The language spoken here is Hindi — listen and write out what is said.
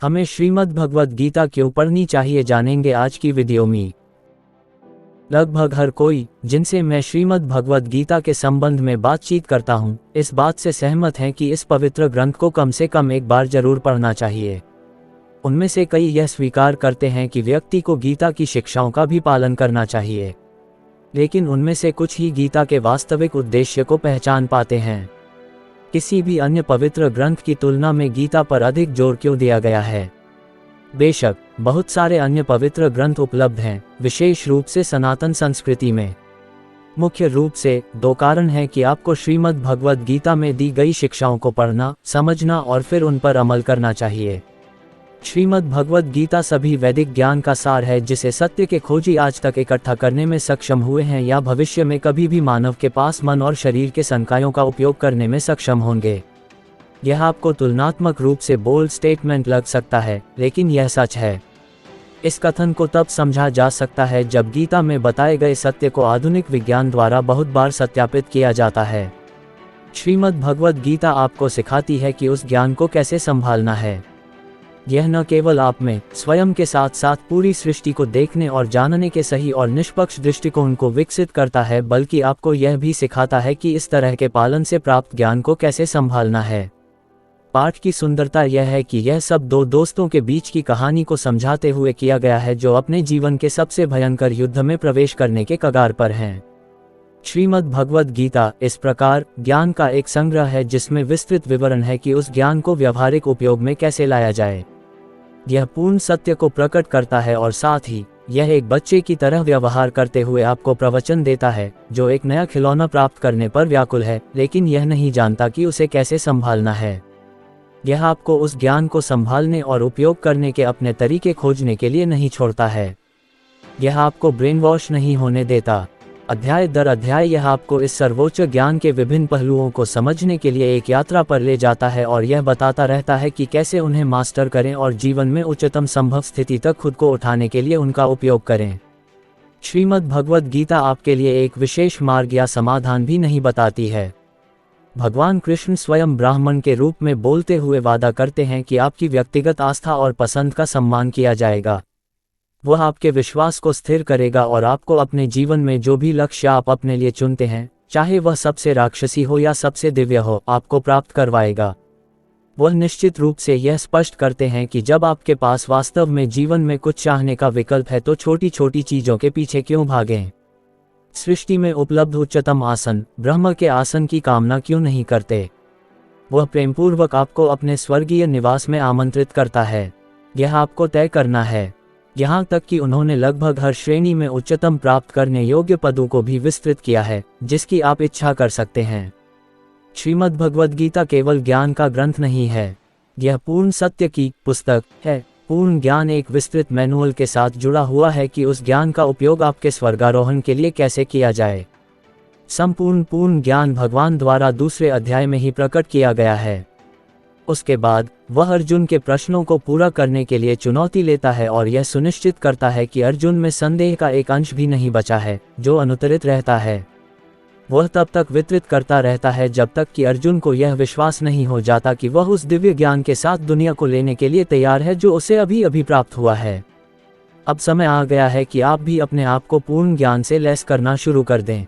हमें श्रीमद् भगवद गीता क्यों पढ़नी चाहिए जानेंगे आज की वीडियो में। लगभग हर कोई जिनसे मैं श्रीमद् भगवद गीता के संबंध में बातचीत करता हूं, इस बात से सहमत हैं कि इस पवित्र ग्रंथ को कम से कम एक बार जरूर पढ़ना चाहिए। उनमें से कई यह स्वीकार करते हैं कि व्यक्ति को गीता की शिक्षाओं का भी पालन करना चाहिए, लेकिन उनमें से कुछ ही गीता के वास्तविक उद्देश्य को पहचान पाते हैं। किसी भी अन्य पवित्र ग्रंथ की तुलना में गीता पर अधिक जोर क्यों दिया गया है? बेशक बहुत सारे अन्य पवित्र ग्रंथ उपलब्ध हैं, विशेष रूप से सनातन संस्कृति में। मुख्य रूप से दो कारण हैं कि आपको श्रीमद् भगवद गीता में दी गई शिक्षाओं को पढ़ना, समझना और फिर उन पर अमल करना चाहिए। श्रीमद् भगवद गीता सभी वैदिक ज्ञान का सार है जिसे सत्य के खोजी आज तक इकट्ठा करने में सक्षम हुए हैं या भविष्य में कभी भी मानव के पास मन और शरीर के संकायों का उपयोग करने में सक्षम होंगे। यह आपको तुलनात्मक रूप से बोल्ड स्टेटमेंट लग सकता है, लेकिन यह सच है। इस कथन को तब समझा जा सकता है जब गीता में बताए गए सत्य को आधुनिक विज्ञान द्वारा बहुत बार सत्यापित किया जाता है। श्रीमद् भगवद गीता आपको सिखाती है कि उस ज्ञान को कैसे संभालना है। यह न केवल आप में स्वयं के साथ साथ पूरी सृष्टि को देखने और जानने के सही और निष्पक्ष दृष्टिकोण को विकसित करता है, बल्कि आपको यह भी सिखाता है कि इस तरह के पालन से प्राप्त ज्ञान को कैसे संभालना है। पाठ की सुंदरता यह है कि यह सब दो दोस्तों के बीच की कहानी को समझाते हुए किया गया है जो अपने जीवन के सबसे भयंकर युद्ध में प्रवेश करने के कगार पर हैं। श्रीमद् भगवद गीता इस प्रकार ज्ञान का एक संग्रह है जिसमें विस्तृत विवरण है कि उस ज्ञान को व्यावहारिक उपयोग में कैसे लाया जाए। यह पूर्ण सत्य को प्रकट करता है और साथ ही यह एक बच्चे की तरह व्यवहार करते हुए आपको प्रवचन देता है जो एक नया खिलौना प्राप्त करने पर व्याकुल है, लेकिन यह नहीं जानता कि उसे कैसे संभालना है। यह आपको उस ज्ञान को संभालने और उपयोग करने के अपने तरीके खोजने के लिए नहीं छोड़ता है। यह आपको ब्रेन वॉश नहीं होने देता। अध्याय दर अध्याय यह आपको इस सर्वोच्च ज्ञान के विभिन्न पहलुओं को समझने के लिए एक यात्रा पर ले जाता है और यह बताता रहता है कि कैसे उन्हें मास्टर करें और जीवन में उच्चतम संभव स्थिति तक खुद को उठाने के लिए उनका उपयोग करें। श्रीमद् भगवद गीता आपके लिए एक विशेष मार्ग या समाधान भी नहीं बताती है। भगवान कृष्ण स्वयं ब्राह्मण के रूप में बोलते हुए वादा करते हैं कि आपकी व्यक्तिगत आस्था और पसंद का सम्मान किया जाएगा। वह आपके विश्वास को स्थिर करेगा और आपको अपने जीवन में जो भी लक्ष्य आप अपने लिए चुनते हैं, चाहे वह सबसे राक्षसी हो या सबसे दिव्य हो, आपको प्राप्त करवाएगा। वह निश्चित रूप से यह स्पष्ट करते हैं कि जब आपके पास वास्तव में जीवन में कुछ चाहने का विकल्प है तो छोटी छोटी चीजों के पीछे क्यों भागें? सृष्टि में उपलब्ध उच्चतम आसन, ब्रह्म के आसन की कामना क्यों नहीं करते? वह प्रेमपूर्वक आपको अपने स्वर्गीय निवास में आमंत्रित करता है। यह आपको तय करना है। यहाँ तक कि उन्होंने लगभग हर श्रेणी में उच्चतम प्राप्त करने योग्य पदों को भी विस्तृत किया है जिसकी आप इच्छा कर सकते हैं। श्रीमद् भगवद गीता केवल ज्ञान का ग्रंथ नहीं है, यह पूर्ण सत्य की पुस्तक है। पूर्ण ज्ञान एक विस्तृत मैनुअल के साथ जुड़ा हुआ है कि उस ज्ञान का उपयोग आपके स्वर्गारोहण के लिए कैसे किया जाए। संपूर्ण पूर्ण ज्ञान भगवान द्वारा दूसरे अध्याय में ही प्रकट किया गया है। उसके बाद वह अर्जुन के प्रश्नों को पूरा करने के लिए चुनौती लेता है और यह सुनिश्चित करता है कि अर्जुन में संदेह का एक अंश भी नहीं बचा है जो अनुत्तरित रहता है। वह तब तक वितरित करता रहता है जब तक कि अर्जुन को यह विश्वास नहीं हो जाता कि वह उस दिव्य ज्ञान के साथ दुनिया को लेने के लिए तैयार है जो उसे अभी अभी प्राप्त हुआ है। अब समय आ गया है कि आप भी अपने आप को पूर्ण ज्ञान से लैस करना शुरू कर दें।